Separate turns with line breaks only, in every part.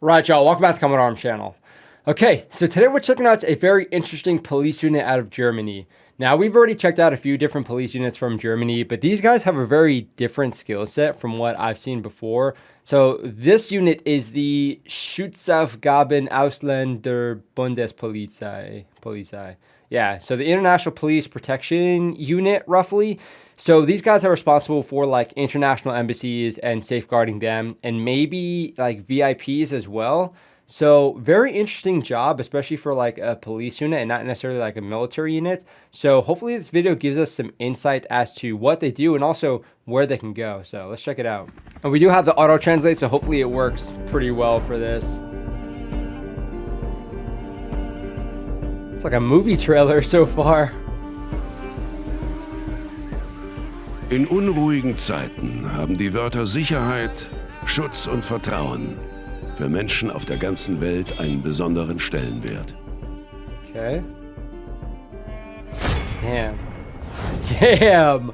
Right, y'all, welcome back to Common Arms channel. Okay, so today we're checking out a very interesting police unit out of Germany. Now, we've already checked out a few different police units from Germany, but these guys have a very different skill set from what I've seen before. So this unit is the Schutzhauptgaben Ausländer Bundespolizei. Yeah, so the International Police Protection Unit, roughly. So these guys are responsible for like international embassies and safeguarding them, and maybe like VIPs as well. So very interesting job, especially for like a police unit and not necessarily like a military unit. So hopefully this video gives us some insight as to what they do and also where they can go. So let's check it out. And we do have the auto translate, so hopefully it works pretty well for this. It's like a movie trailer so far.
In unruhigen Zeiten haben die Wörter Sicherheit, Schutz und Vertrauen für Menschen auf der ganzen Welt einen besonderen Stellenwert.
Okay. Damn.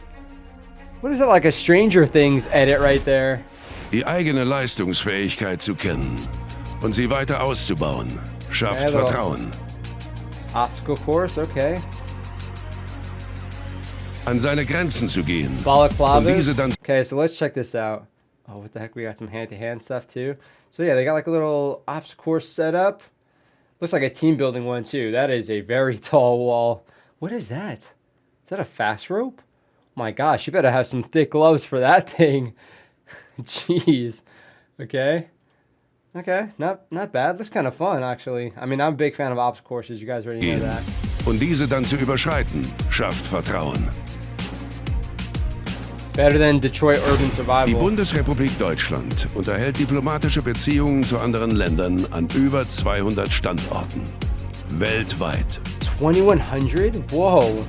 What is that, like a Stranger Things edit right there?
Die eigene Leistungsfähigkeit zu kennen und sie weiter auszubauen, schafft Vertrauen.
Obstacle course, okay.
An seine Grenzen zu gehen.
Und diese dann. Okay, so let's check this out. Oh, what the heck? We got some hand-to-hand stuff too. So yeah, they got like a little obstacle course set up. Looks like a team building one too. That is a very tall wall. What is that? Is that a fast rope? My gosh, you better have some thick gloves for that thing. Jeez. Okay. Okay, not bad. Looks kind of fun, actually. I mean, I'm a big fan of obstacle courses. You guys already know that.
Und diese dann zu überschreiten, schafft Vertrauen.
Better than Detroit Urban Survival.
Die Bundesrepublik Deutschland unterhält diplomatische Beziehungen zu anderen Ländern an über 200 Standorten. Weltweit.
2100? Whoa.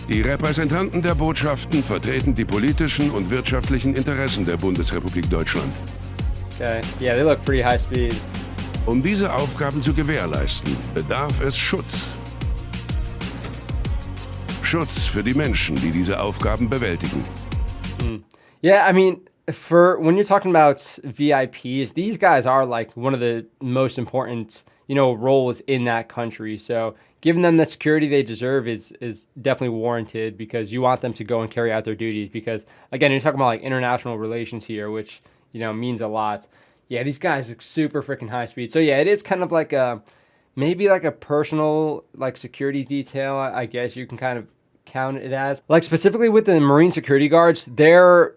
Die Repräsentanten der Botschaften vertreten die politischen und wirtschaftlichen Interessen der Bundesrepublik Deutschland.
Okay. Yeah, they look pretty high speed.
Um diese Aufgaben zu gewährleisten, bedarf es Schutz. Schutz für die Menschen, die diese Aufgaben bewältigen.
Yeah, I mean, when you're talking about VIPs, these guys are like one of the most important, roles in that country. So giving them the security they deserve is definitely warranted, because you want them to go and carry out their duties. Because again, you're talking about like international relations here, which means a lot. Yeah, these guys look super freaking high speed. So yeah, it is kind of like maybe like a personal like security detail, I guess you can kind of count it as. Like specifically with the Marine security guards, their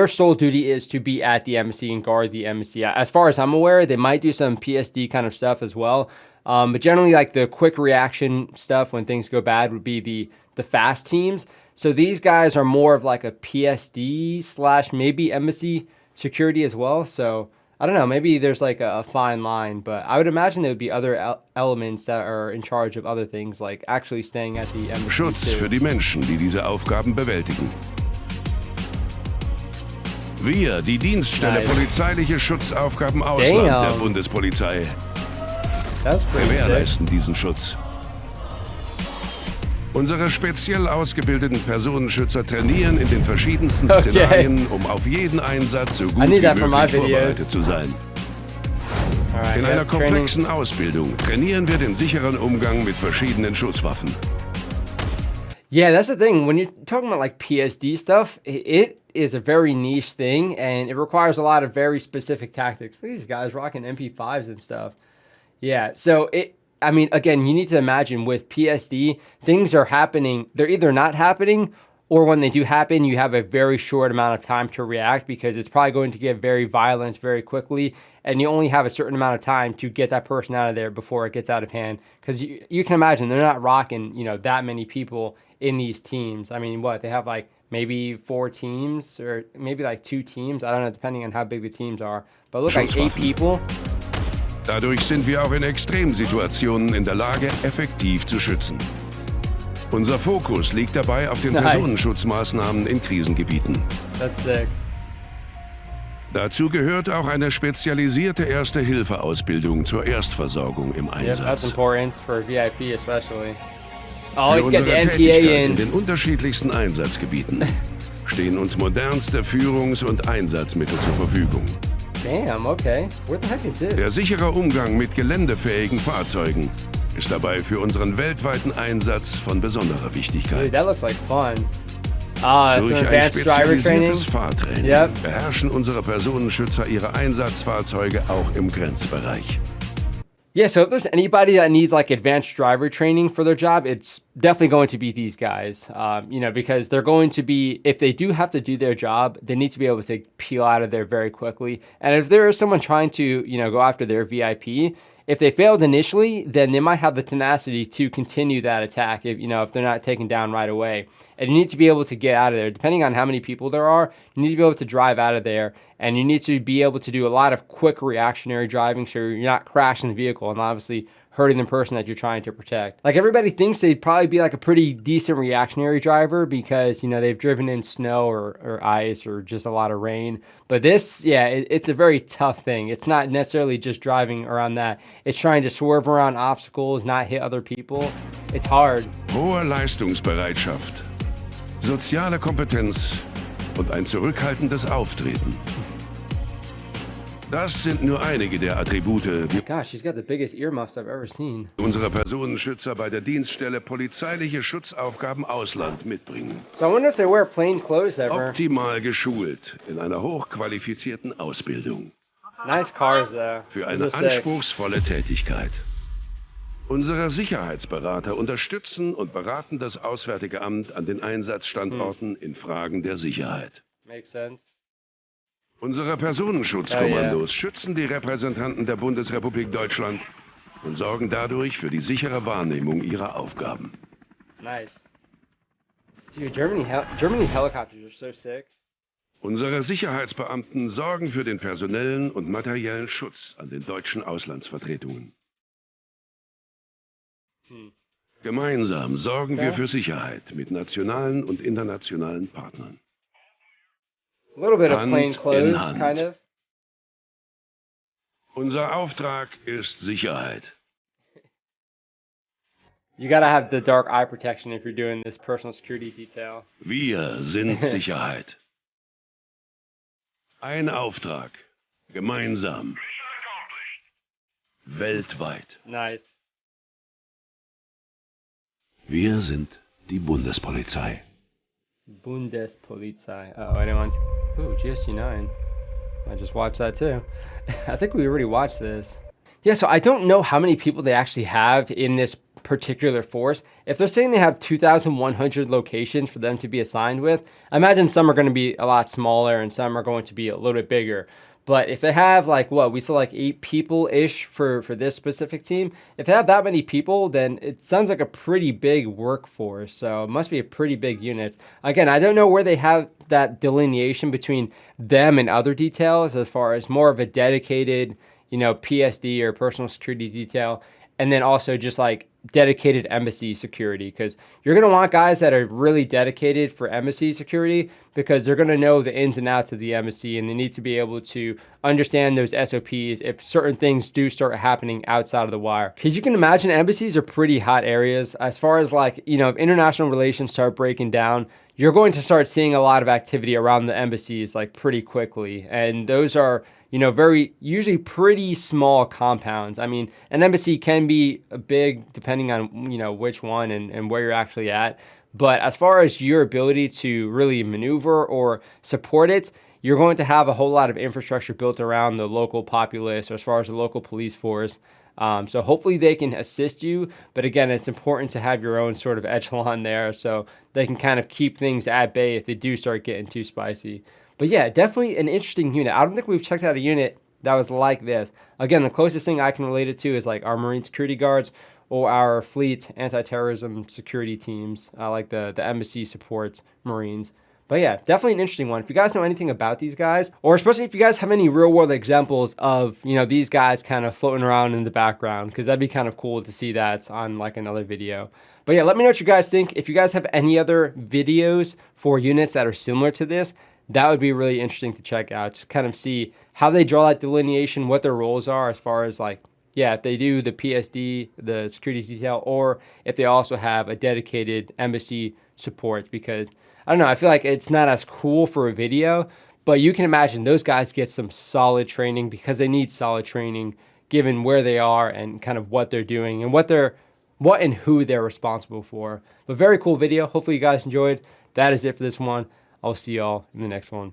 sole duty is to be at the embassy and guard the embassy. As far as I'm aware, they might do some PSD kind of stuff as well. But generally like the quick reaction stuff when things go bad would be the fast teams. So these guys are more of like a PSD / maybe embassy security as well. So I don't know, maybe there's like a fine line, but I would imagine there would be other elements that are in charge of other things, like actually staying at the embassy.
Schutz für die Menschen, die diese Aufgaben bewältigen. Wir, die Dienststelle Polizeiliche Schutzaufgaben Ausland der Bundespolizei, gewährleisten diesen Schutz. Unsere speziell ausgebildeten Personenschützer trainieren in den verschiedensten Szenarien, um auf jeden Einsatz so gut wie möglich vorbereitet zu sein. In einer komplexen Ausbildung trainieren wir den sicheren Umgang mit verschiedenen Schusswaffen.
Yeah, that's the thing. When you're talking about like PSD stuff, it is a very niche thing, and it requires a lot of very specific tactics. These guys rocking MP5s and stuff. Yeah, so I mean, again, you need to imagine with PSD, things are happening. They're either not happening, or when they do happen, you have a very short amount of time to react, because it's probably going to get very violent very quickly, and you only have a certain amount of time to get that person out of there before it gets out of hand. Because you can imagine they're not rocking, that many people in these teams. I mean, what, they have like maybe 4 teams or maybe like 2 teams. I don't know, depending on how big the teams are. But look, like 8 people.
Dadurch sind wir auch in Extremsituationen in der Lage, effektiv zu schützen. Unser Fokus liegt dabei auf den Personenschutzmaßnahmen in Krisengebieten.
That's sick.
Dazu gehört auch eine spezialisierte Erste-Hilfe-Ausbildung zur Erstversorgung im Einsatz.
Yeah, that's important for VIP especially.
Für unsere Tätigkeit in den unterschiedlichsten Einsatzgebieten stehen uns modernste Führungs- und Einsatzmittel zur Verfügung.
Damn, okay. What the heck is this?
Der sichere Umgang mit geländefähigen Fahrzeugen ist dabei für unseren weltweiten Einsatz von besonderer Wichtigkeit.
Dude, that looks like fun.
Durch ein spezialisiertes Fahrtraining beherrschen unsere Personenschützer ihre Einsatzfahrzeuge auch im Grenzbereich.
Yeah, so if there's anybody that needs like advanced driver training for their job, it's definitely going to be these guys, you know, because they're going to be, if they do have to do their job, they need to be able to peel out of there very quickly. And if there is someone trying to, you know, go after their VIP, if they failed initially, then they might have the tenacity to continue that attack if, you know, if they're not taken down right away. And you need to be able to get out of there. Depending on how many people there are, you need to be able to drive out of there. And you need to be able to do a lot of quick reactionary driving so you're not crashing the vehicle and obviously hurting the person that you're trying to protect. Like everybody thinks they'd probably be like a pretty decent reactionary driver because, you know, they've driven in snow or ice or just a lot of rain. But this, yeah, it's a very tough thing. It's not necessarily just driving around that. It's trying to swerve around obstacles, not hit other people. It's hard.
Hohe Leistungsbereitschaft, soziale Kompetenz und ein zurückhaltendes Auftreten. Das sind nur einige der Attribute, die
Gosh, she's got the biggest earmuffs I've ever seen.
Unsere Personenschützer bei der Dienststelle polizeiliche Schutzaufgaben Ausland mitbringen.
So I wonder if they wear plain clothes ever.
Optimal geschult in einer hochqualifizierten Ausbildung.
Nice cars though.
Für eine anspruchsvolle Tätigkeit. Unsere Sicherheitsberater unterstützen und beraten das Auswärtige Amt an den Einsatzstandorten in Fragen der Sicherheit.
Makes sense.
Unsere Personenschutzkommandos schützen die Repräsentanten der Bundesrepublik Deutschland und sorgen dadurch für die sichere Wahrnehmung ihrer Aufgaben.
Nice. Dude, Germany's helicopters are so sick.
Unsere Sicherheitsbeamten sorgen für den personellen und materiellen Schutz an den deutschen Auslandsvertretungen. Gemeinsam sorgen wir für Sicherheit mit nationalen und internationalen Partnern.
A little bit of plain clothes, kind of.
Unser Auftrag ist Sicherheit.
You gotta have the dark eye protection if you're doing this personal security detail.
Wir sind Sicherheit. Ein Auftrag. Gemeinsam. Weltweit.
Nice.
Wir sind die Bundespolizei.
Bundespolizei. Oh, I didn't want. Ooh, GSU-9. I just watched that too. I think we already watched this. Yeah, so I don't know how many people they actually have in this particular force. If they're saying they have 2,100 locations for them to be assigned with, I imagine some are going to be a lot smaller and some are going to be a little bit bigger. But if they have like what we saw like 8 people-ish for this specific team, if they have that many people, then it sounds like a pretty big workforce. So it must be a pretty big unit. Again, I don't know where they have that delineation between them and other details as far as more of a dedicated, you know, PSD or personal security detail, and then also just like dedicated embassy security, because you're going to want guys that are really dedicated for embassy security because they're going to know the ins and outs of the embassy and they need to be able to understand those SOPs if certain things do start happening outside of the wire. Because you can imagine embassies are pretty hot areas as far as like, you know, if international relations start breaking down, you're going to start seeing a lot of activity around the embassies like pretty quickly. And those are, you know, usually pretty small compounds. I mean, an embassy can be big depending on, you know, which one and where you're actually at. But as far as your ability to really maneuver or support it, you're going to have a whole lot of infrastructure built around the local populace or as far as the local police force. So hopefully they can assist you. But again, it's important to have your own sort of echelon there so they can kind of keep things at bay if they do start getting too spicy. But yeah, definitely an interesting unit. I don't think we've checked out a unit that was like this. Again, the closest thing I can relate it to is like our Marine security guards or our fleet anti-terrorism security teams, like the embassy supports Marines. But yeah, definitely an interesting one. If you guys know anything about these guys, or especially if you guys have any real world examples of, you know, these guys kind of floating around in the background, because that'd be kind of cool to see that on like another video. But yeah, let me know what you guys think. If you guys have any other videos for units that are similar to this, that would be really interesting to check out. Just kind of see how they draw that delineation, what their roles are as far as like, yeah, if they do the PSD, the security detail, or if they also have a dedicated embassy support. Because I don't know, I feel like it's not as cool for a video,
But you can imagine those guys get some solid training because they need solid training given where they are and kind of what they're doing and what and who they're responsible for. But very cool video. Hopefully you guys enjoyed. That is it for this one. I'll see y'all in the next one.